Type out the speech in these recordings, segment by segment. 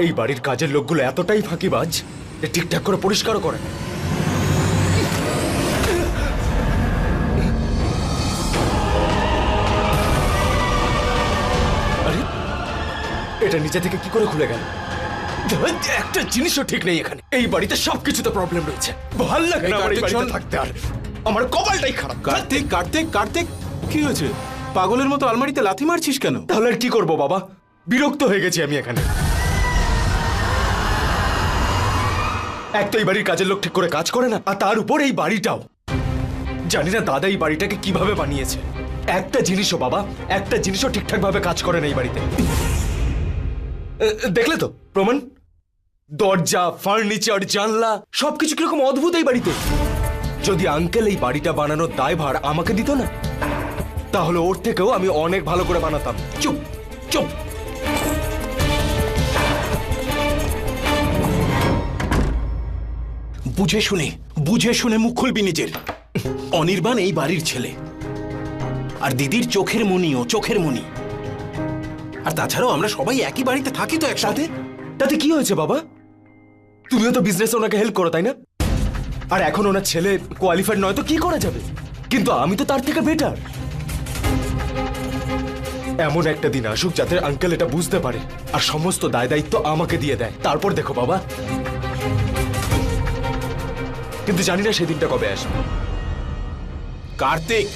এই বাড়ির কাজের লোকগুলো এতটাই ফাঁকিবাজ যে ঠিকঠাক করে পরিষ্কারও করে না। আরে এটা নিচে থেকে কি করে খুলে গেল? একটা জিনিসও ঠিক নেই এখানে। এই বাড়িতে সবকিছুতে প্রবলেম রয়েছে। ভাল লাগে না আমার এই বাড়িতে থাকতে। আর আমার কপালটাই খারাপ। কার্তিক কার্তিক কার্তিক, কি হয়েছে? পাগলের মতো আলমারিতে লাথি মারছিস কেন? তাহলে আর কি করবো বাবা, বিরক্ত হয়ে গেছি আমি এখানে। এক তো এই বাড়ির কাজের লোক ঠিক করে কাজ করে না, আর তার উপর এই বাড়িটাও। জানি না দাদা এই বাড়িটাকে কিভাবে বানিয়েছে। একটা জিনিসও বাবা, একটা জিনিসও ঠিকঠাক ভাবে কাজ করে না এই বাড়িতে। দেখলে তো প্রমাণ, দরজা, ফার্নিচার, জানলা সবকিছু কিরকম অদ্ভুত এই বাড়িতে। যদি আঙ্কেল এই বাড়িটা বানানোর দায়ভার আমাকে দিত না, তাহলে ওর থেকেও আমি অনেক ভালো করে বানাতাম। চুপ চুপ। বুঝে শুনে মুখ খুলবি নিজের। অনির্বাণ এই বাড়ির ছেলে, আর দিদির চোখের মণিও চোখের মণি। আর তাছাড়াও আমরা সবাই একই বাড়িতে থাকি তো একসাথে। তাতে কি হয়েছে বাবা? তুমিও তো বিজনেসে ওনাকে হেল্প করো, তাই না? আর এখন ওনার ছেলে কোয়ালিফাইড নয় তো কি করা যাবে? কিন্তু আমি তো তার থেকে বেটার। এমন একটা দিন আসুক যাতে আঙ্কেল এটা বুঝতে পারে আর সমস্ত দায় দায়িত্ব আমাকে দিয়ে দেয়। তারপর দেখো বাবা। কিন্তু জানি না সেদিনটা কবে আসবে। কার্তিক,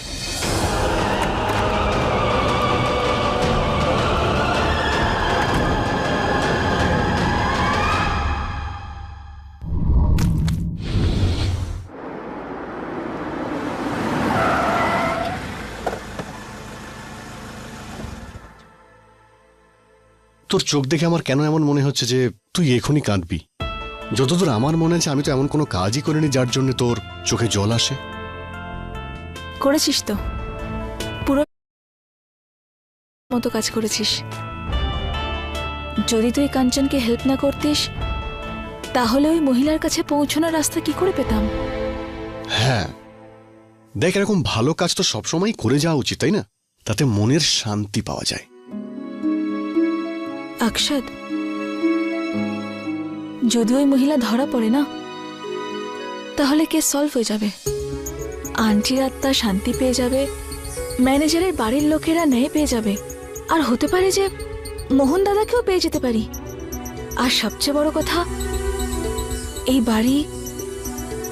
তোর চোখ দেখে আমার কেন এমন মনে হচ্ছে যে তুই এখনই কাঁদবি। যতদূর আমার মনে আছে আমি তো এমন কোনো কাজই করিনি যার জন্য তোর চোখে জল আসে। করেছিস তো, পুরো মতো কাজ করেছিস। যদি তুই কাঞ্চনকে হেল্প না করতিস, তাহলে ওই মহিলার কাছে পৌঁছানোর রাস্তা কি করে পেতাম? হ্যাঁ দেখ, এরকম ভালো কাজ তো সবসময় করে যাওয়া উচিত, তাই না? তাতে মনের শান্তি পাওয়া যায়। আকশাদ, যদি ওই মহিলা ধরা পড়ে না, তাহলে কেস সলভ হয়ে যাবে। আন্টির আত্মা শান্তি পেয়ে যাবে, ম্যানেজারের বাড়ির লোকেরা ন্যায় পেয়ে যাবে, আর হতে পারে যে মোহন দাদাকেও পেয়ে যেতে পারি। আর সবচেয়ে বড় কথা, এই বাড়ি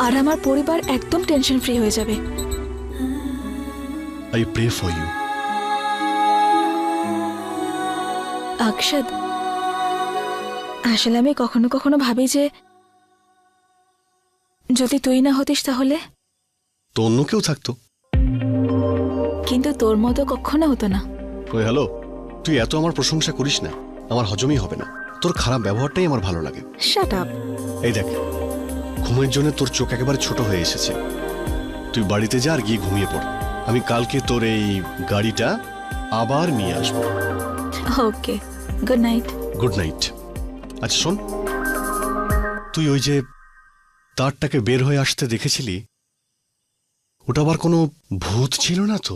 আর আমার পরিবার একদম টেনশন ফ্রি হয়ে যাবে। I pray for you. Akshad, আসলে আমি কখনো কখনো ভাবি যে যদি তুই না হতিস তাহলে। তো অন্য কেউ থাকতো, কিন্তু তোর মতো কখনো হতো না। ওই হ্যালো, তুই এত আমার প্রশংসা করিস না, আমার হজমই হবে না। তোর খারাপ ব্যবহারটাই আমার ভালো লাগে। Shut up. এই দেখ, ঘুমের জন্য তোর চোখ একেবারে ছোট হয়ে এসেছে। তুই বাড়িতে যা আর গিয়ে ঘুমিয়ে পড়। আমি কালকে তোর এই গাড়িটা আবার নিয়ে আসবো। ওকে, গুড নাইট। Good night. আচ্ছা শোন, তুই ওই যে তারটাকে বের হয়ে আসতে দেখেছিলি, ওটা আবার কোনো ভূত ছিল না তো?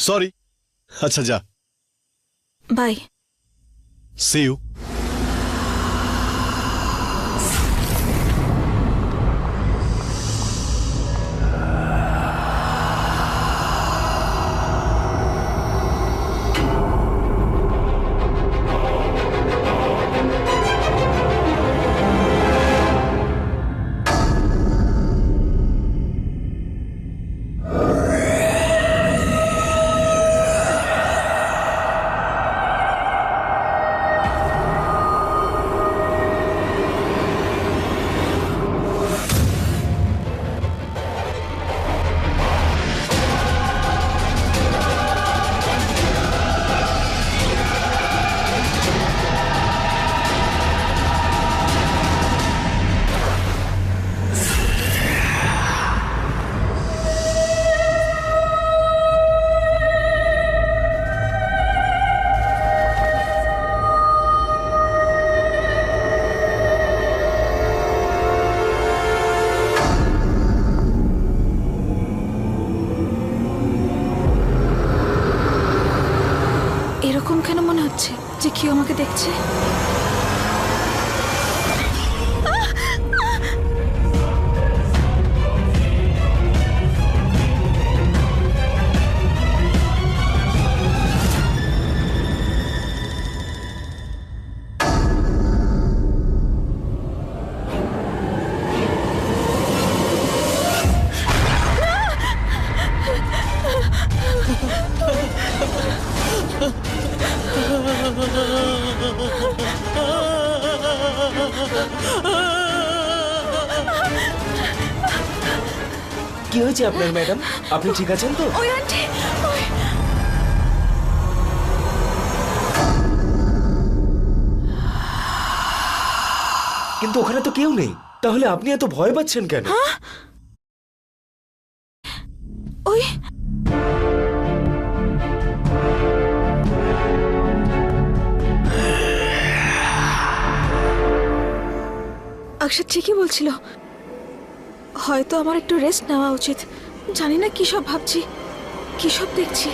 সরি। আচ্ছা যা, বাই। C you. ভাবছে যে কেউ আমাকে দেখছে? কি হয়েছে আপনার ম্যাডাম? আপনি ঠিক আছেন তো? ওই আন্টি, ওই কিন্তু ওখানে তো কেউ নেই, তাহলে আপনি এত ভয় পাচ্ছেন কেন? ওই অক্ষর ঠিকই বলছিল, হয়তো আমার একটু রেস্ট নেওয়া উচিত। জানি না কি সব ভাবছি, কি সব দেখছি।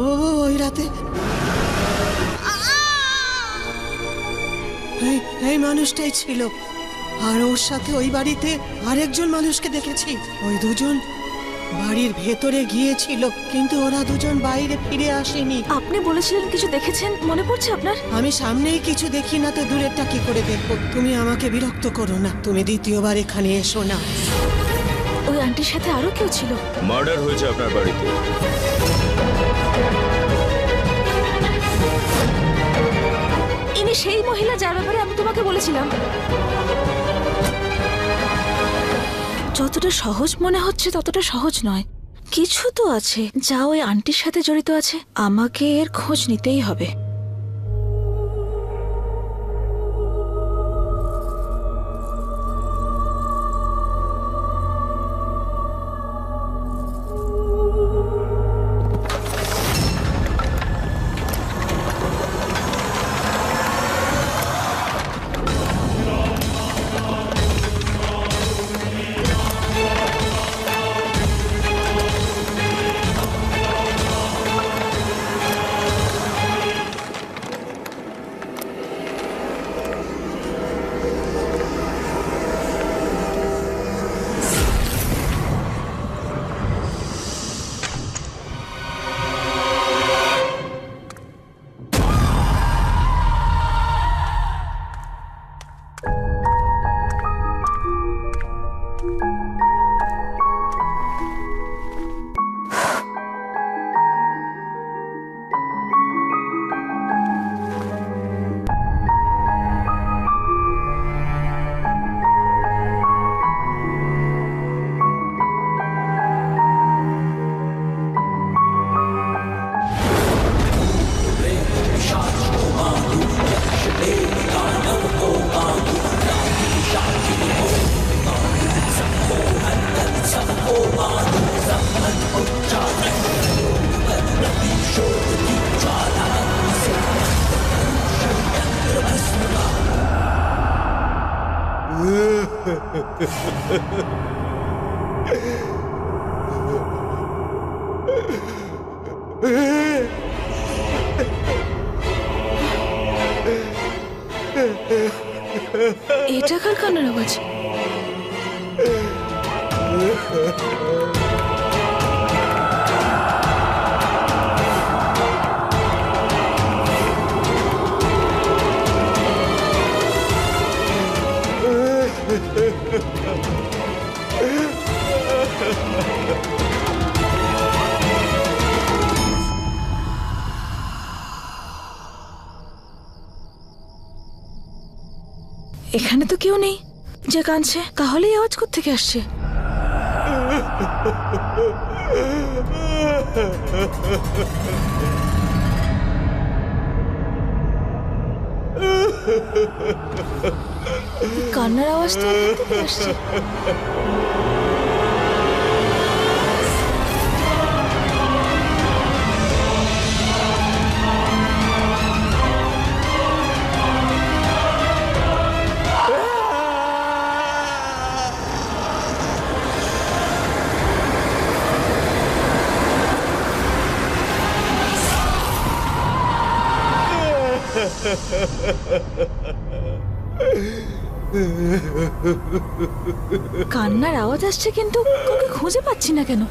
ও ওই রাতে এই মানুষটাই ছিল, আর ওর সাথে ওই বাড়িতে আরেকজন মানুষকে দেখেছি। ওই দুজন বাড়ির ভেতরে গিয়েছিল, কিন্তু ওরা দুজন বাইরে ফিরে আসেনি। আপনি বলেছিলেন কিছু দেখেছেন, মনে পড়ছে আপনার? আমি সামনেই কিছু দেখি না তো দূরেরটা কি করে দেখবো? তুমি আমাকে বিরক্ত করো না, তুমি দ্বিতীয়বার এখানে এসো না। ওই আন্টির সাথে আরো কেউ ছিল? মার্ডার হয়েছে আপনার বাড়িতে। ইনি সেই মহিলা যার ব্যাপারে আমি তোমাকে বলেছিলাম। যতটা সহজ মনে হচ্ছে ততটা সহজ নয়, কিছু তো আছে যা ওই আন্টির সাথে জড়িত আছে। আমাকে এর খোঁজ নিতেই হবে। এটা কার কান্নার আওয়াজ? এখানে তো কেউ নেই যে কাঁদছে, তাহলে এই আওয়াজ কোত্থেকে আসছে? কান্নার আওয়াজটা এখান থেকে আসছে। কান্নার আওয়াজ আসছে কিন্তু কাউকে খুঁজে পাচ্ছি না কেন?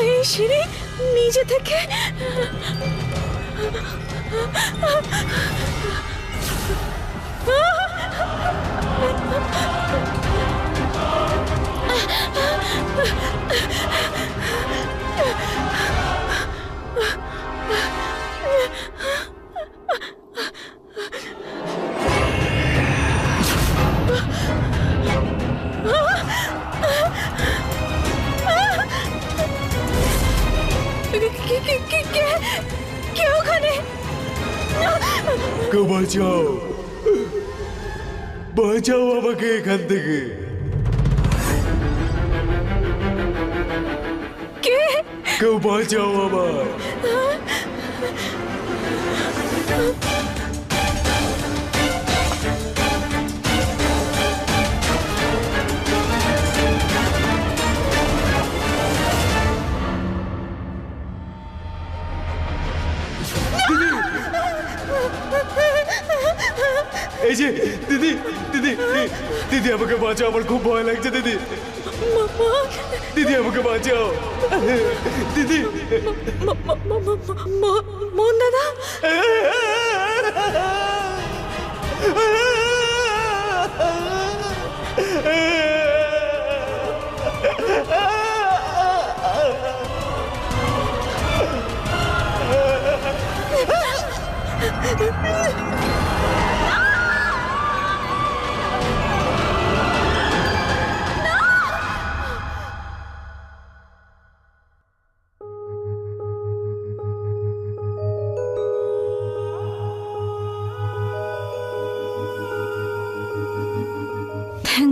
এই সিঁড়ি নিজে থেকে কে ওখানে? বাঁচাও, বাঁচাও আমাকে এখান থেকে। কে? কেউ বাঁচাও আমার। এই যে দিদি, দিদি, দিদি আমাকে বাঁচাও, আমার খুব ভয় লাগছে দিদি। দিদি আমাকে বাঁচাও দিদি। মোহন দাদা,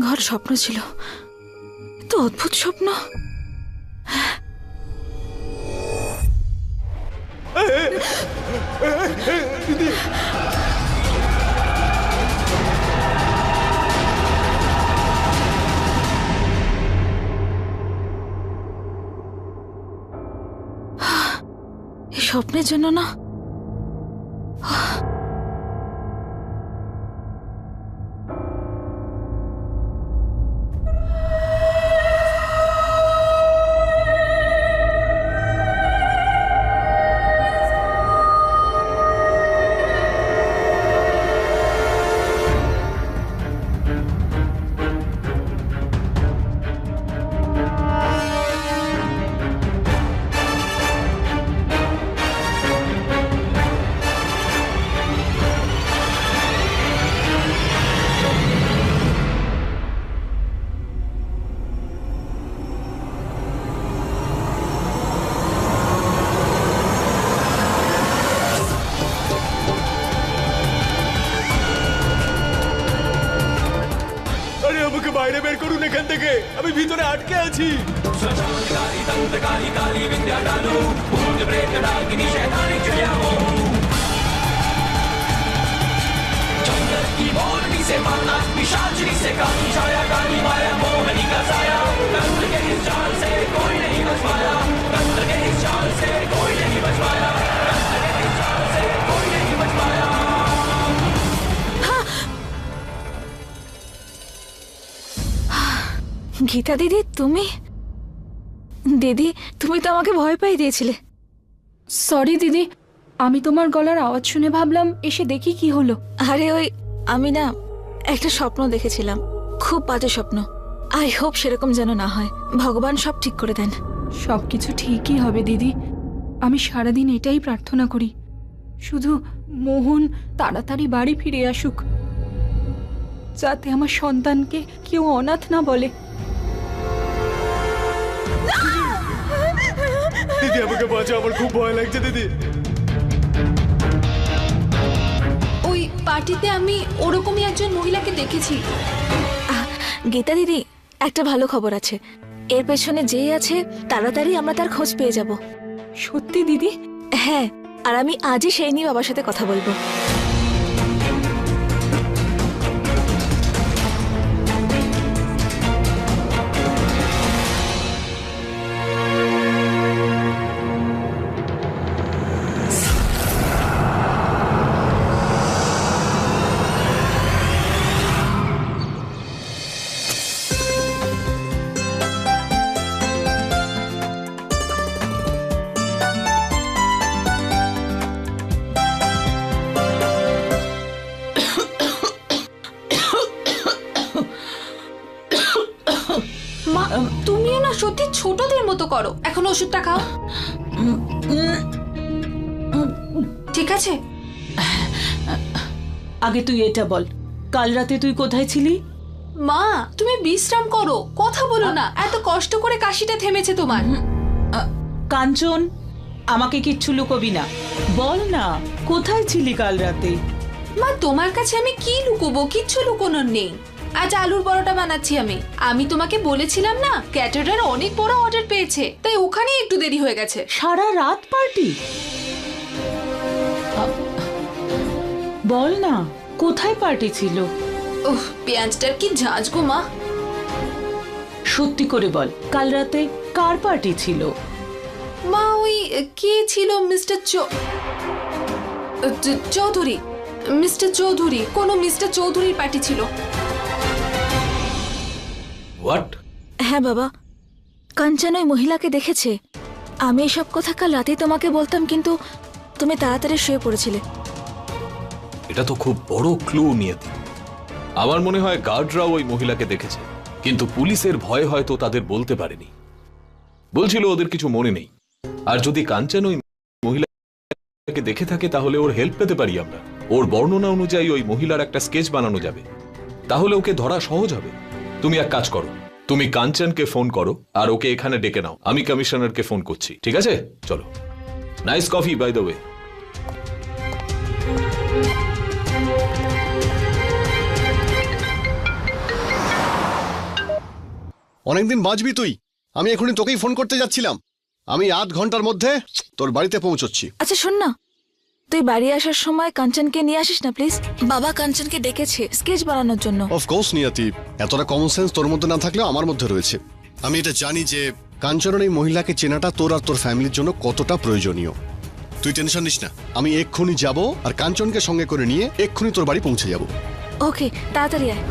ঘর স্বপ্ন ছিল, তো অদ্ভুত স্বপ্ন। এই স্বপ্নের জন্য না ভিতরে আটকে আছি। গীতা দিদি, তুমি? দিদি, তুমি তো আমাকে ভয় পাই দিয়েছিলে। সরি দিদি, আমি তোমার গলার আওয়াজ শুনে ভাবলাম এসে দেখি কি হলো। আরে ওই আমি না একটা স্বপ্ন দেখেছিলাম, খুব বাজে স্বপ্ন। আই হোপ সেরকম যেন না হয়, ভগবান সব ঠিক করে দেন। সবকিছু ঠিকই হবে দিদি, আমি সারাদিন এটাই প্রার্থনা করি, শুধু মোহন তাড়াতাড়ি বাড়ি ফিরে আসুক, যাতে আমার সন্তানকে কেউ অনাথ না বলে। দিদি আমাকে বাঁচাও, আমার খুব ভয় লাগছে দিদি। ওই পার্টিতে আমি ওরকমই একজন মহিলাকে দেখেছি। গীতা দিদি, একটা ভালো খবর আছে, এর পেছনে যে আছে তাড়াতাড়ি আমরা তার খোঁজ পেয়ে যাব। সত্যি দিদি? হ্যাঁ, আর আমি আজই সেই নিয়ে বাবার সাথে কথা বলবো। মা, তুমিও না সত্যি ছোটদের মতো করো। এখন ওষুধটা খাও। ঠিক আছে? আগে তুই এটা বল, কাল রাতে তুই কোথায় ছিলি? মা, তুমি বিশ্রাম করো, কথা বলো না। এত কষ্ট করে কাশিটা থেমেছে তোমার। কাঞ্চন, আমাকে কিচ্ছু লুকোবি না, বল না কোথায় ছিলি কাল রাতে? মা, তোমার কাছে আমি কি লুকোবো? কিচ্ছু লুকোনোর নেই। আজ আলুর পরোটা বানাচ্ছি আমি। আমি তোমাকে বলেছিলাম না, ক্যাটারার অনেক বড় অর্ডার পেয়েছে, তাই ওখানেই একটু দেরি হয়ে গেছে। সারা রাত পার্টি? বল না কোথায় পার্টি ছিল? ওহ, পেঁয়াজটার কি ঝাঁঝ গো মা। সত্যি করে বল, কাল রাতে কার পার্টি ছিল? মা, ওই কে ছিল, মিস্টার চৌধুরী। মিস্টার চৌধুরী, কোনো মিস্টার চৌধুরীর পার্টি ছিল। হোয়াট? হ্যাঁ বাবা, কাঞ্চন ওই মহিলাকে দেখেছে। আমি এসব কথা কাল রাতেই তোমাকে বলতাম, কিন্তু তুমি তাড়াতাড়ি শুয়ে পড়েছিলে। এটা তো খুব বড় ক্লু নিয়তি। আমার মনে হয় গার্ডরাও ওই মহিলাকে দেখেছে, কিন্তু পুলিশের ভয়ে হয়তো তাদের বলতে পারেনি। বলছিল ওদের কিছু মনে নেই। আর যদি কাঞ্চন ওই মহিলাকে দেখে থাকে তাহলে ওর হেল্প পেতে পারি আমরা। ওর বর্ণনা অনুযায়ী ওই মহিলার একটা স্কেচ বানানো যাবে, তাহলে ওকে ধরা সহজ হবে। তুমি এক কাজ করো, তুমি কাঞ্চনকে ফোন করো আর ওকে এখানে ডেকে নাও। আমি কমিশনারকে ফোন করছি, ঠিক আছে? চলো। Nice coffee by the way. অনেকদিন বাঁচবি তুই। আমি এখনই তোকেই ফোন করতে যাচ্ছিলাম। আমি আধ ঘন্টার মধ্যে তোর বাড়িতে পৌঁছচ্ছি। আচ্ছা শোন না, তুই বাড়ি আসার সময় কাঞ্চনকে নিয়ে আসিস না প্লিজ। বাবা কাঞ্চনকে ডেকেছে স্কেচ বানানোর জন্য। অফকোর্স নিয়তি, এতটা কমন সেন্স তোর মধ্যে না থাকলেও আমার মধ্যে রয়েছে। আমি এটা জানি যে কাঞ্চনের এই মহিলাকে চেনাটা তোর আর তোর ফ্যামিলির জন্য কতটা প্রয়োজনীয়। তুই টেনশন নিস না, আমি এক্ষুনি যাব আর কাঞ্চনকে সঙ্গে করে নিয়ে এক্ষুনি তোর বাড়ি পৌঁছে যাব। ওকে, তাড়াতাড়ি আয়।